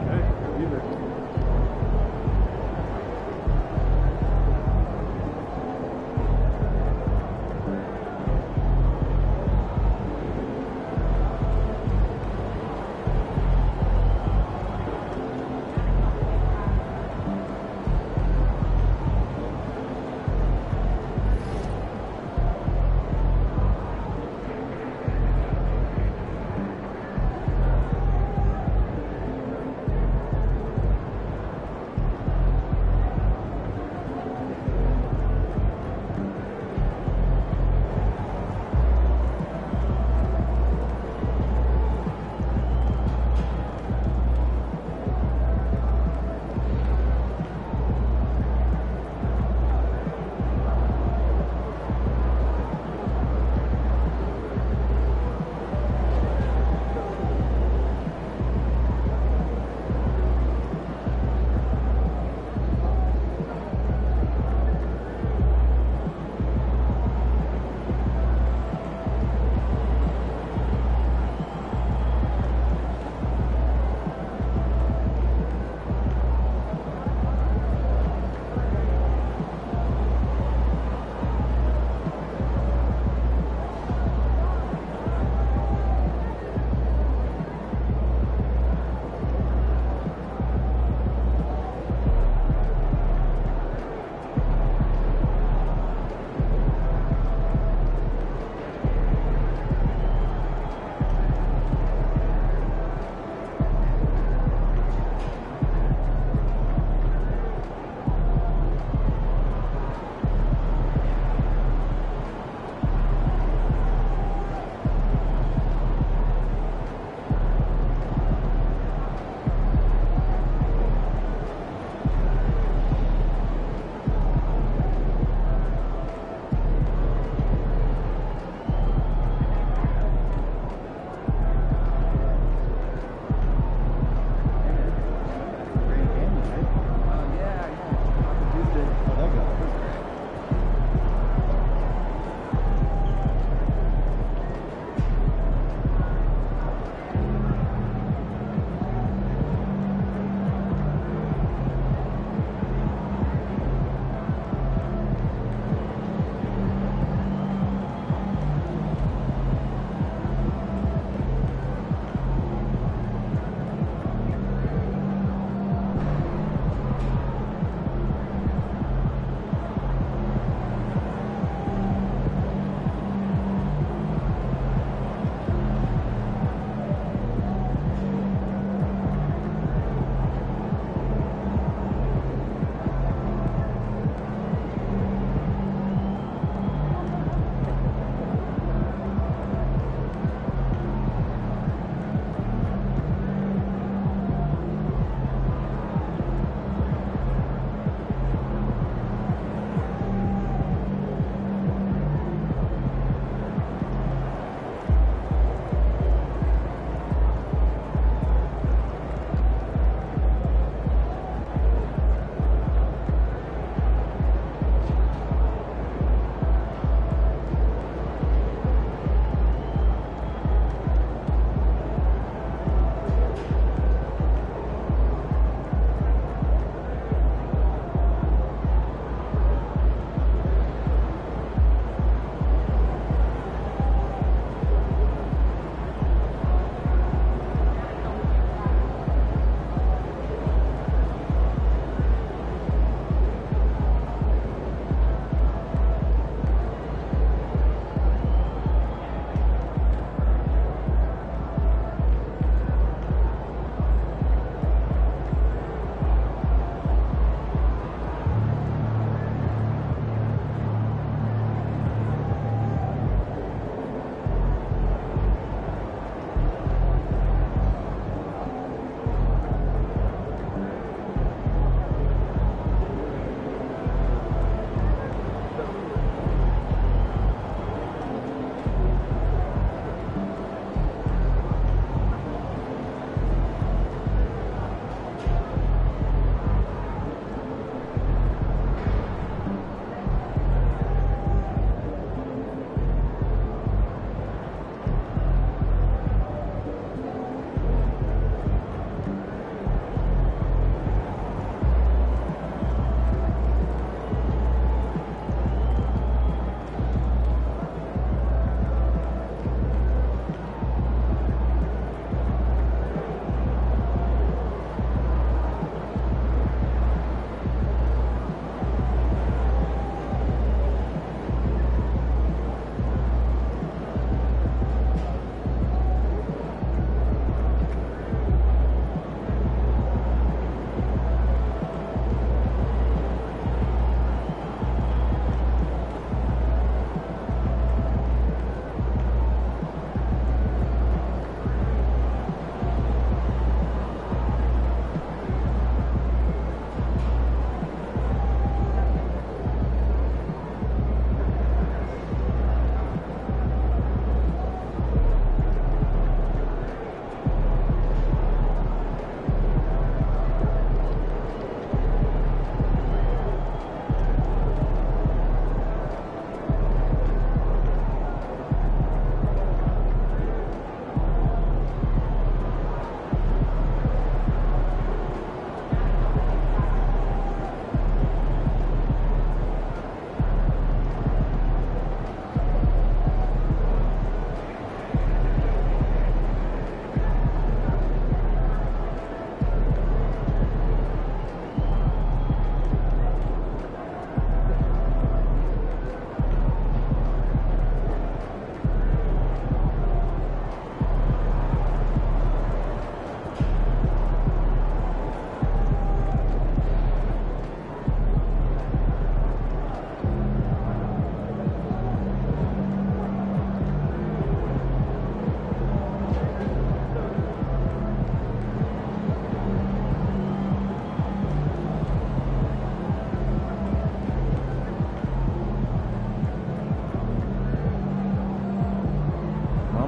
Okay, I'll be there.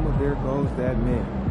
mama, there goes that man.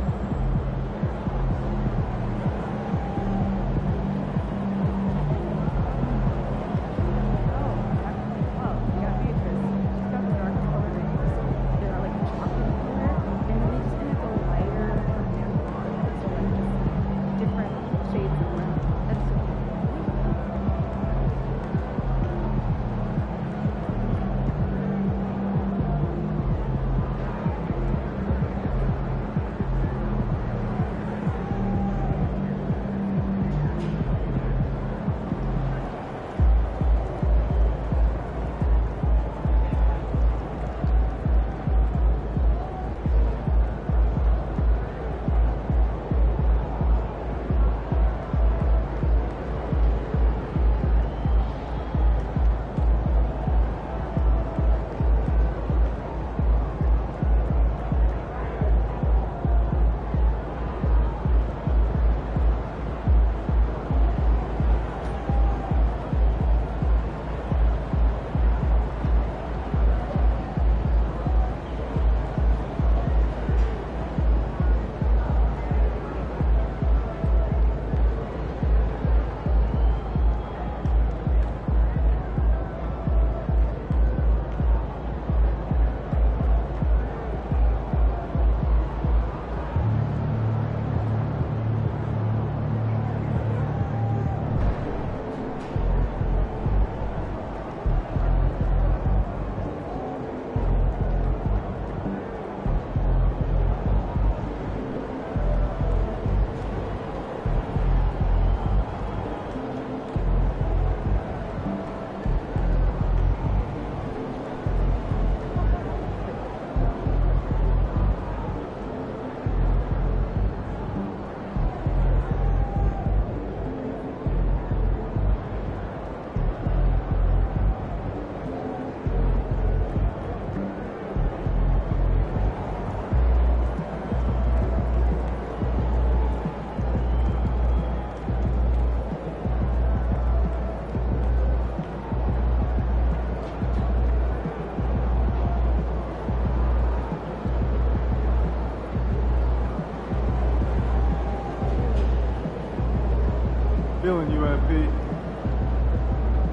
Feeling you, FP.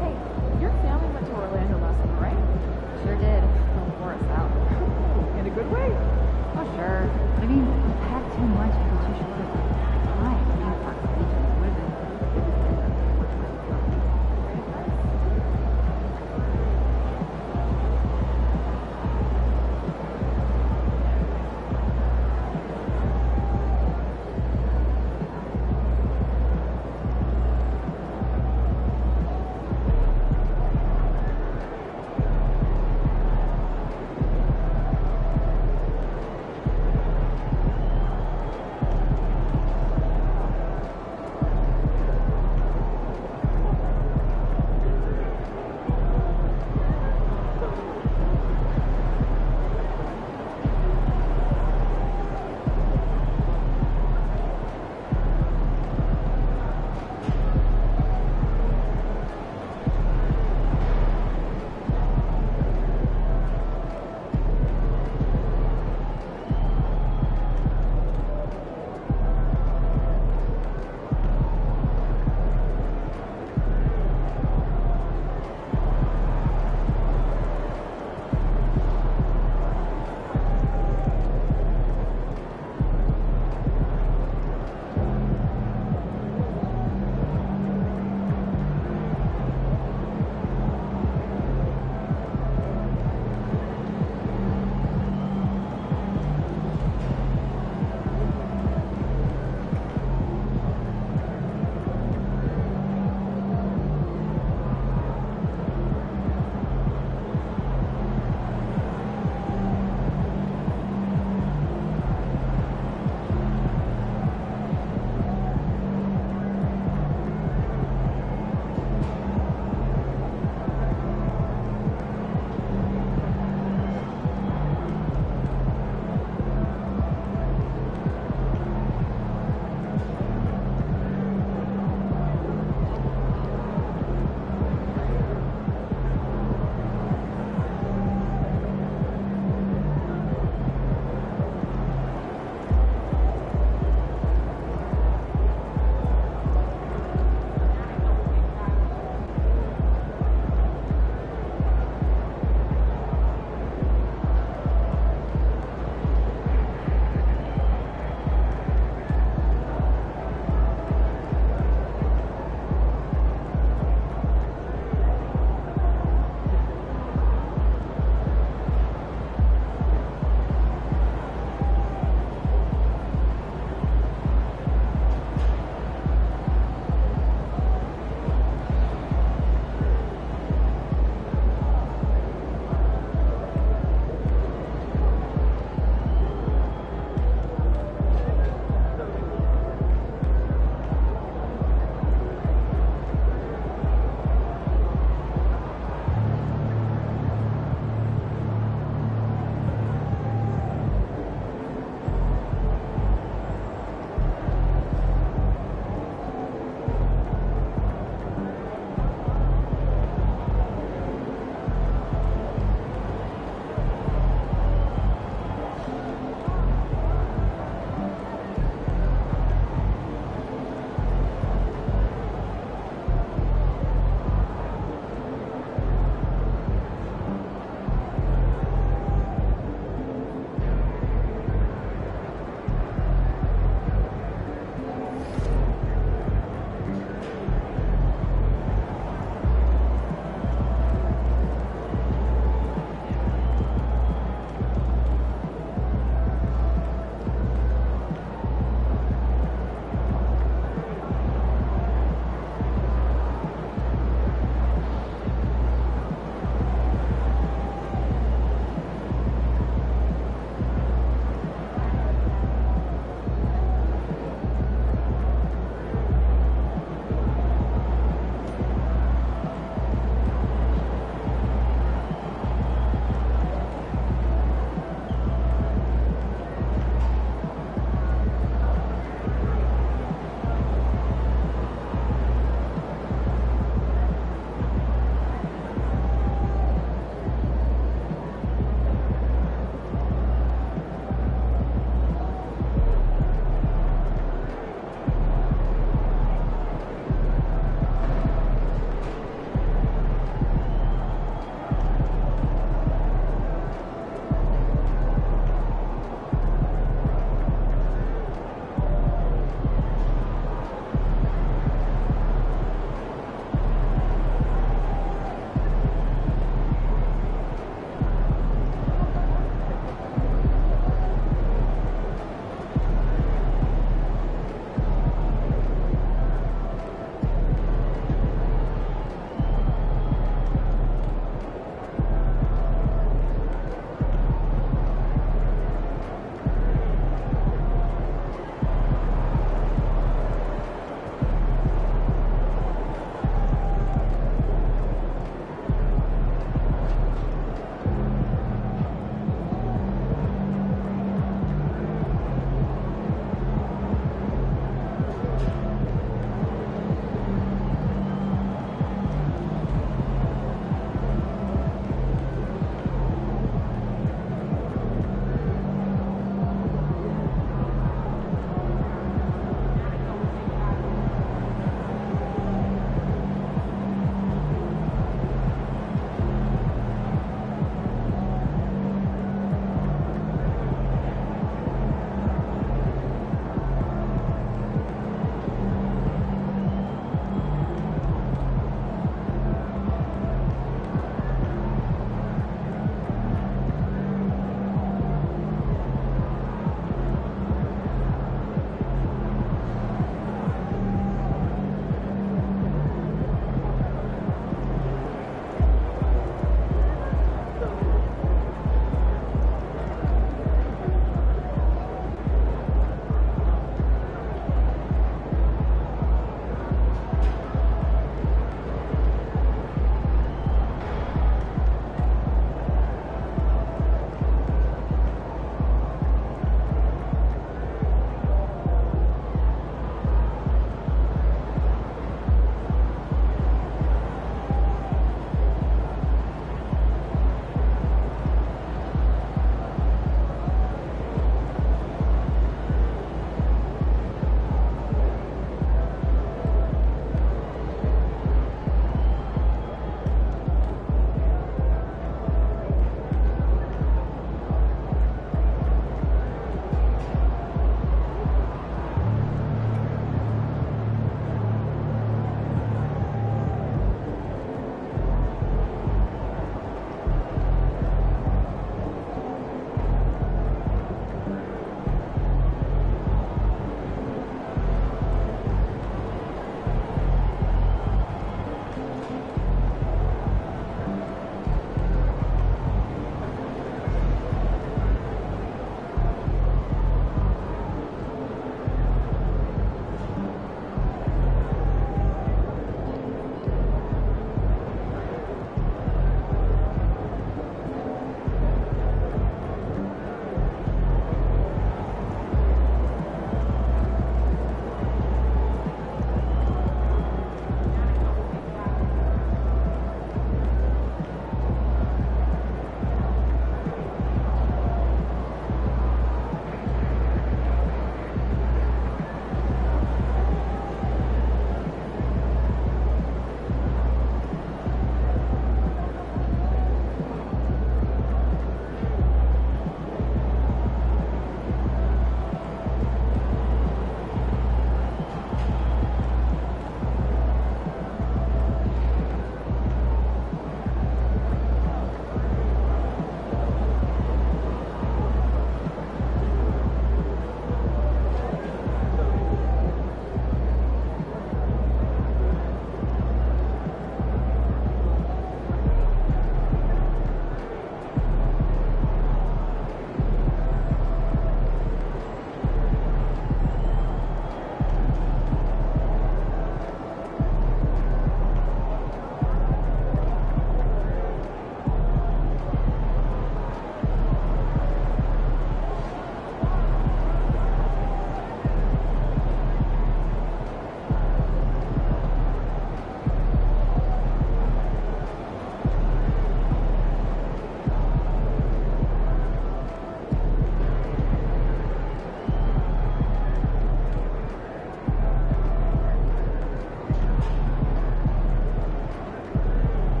Hey, your family went to Orlando last summer, right? Sure did. Wore us out. In a good way? Oh, sure. I mean, we packed too much for too short of time. We have lots of beaches. It would have been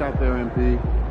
luck out there, MP.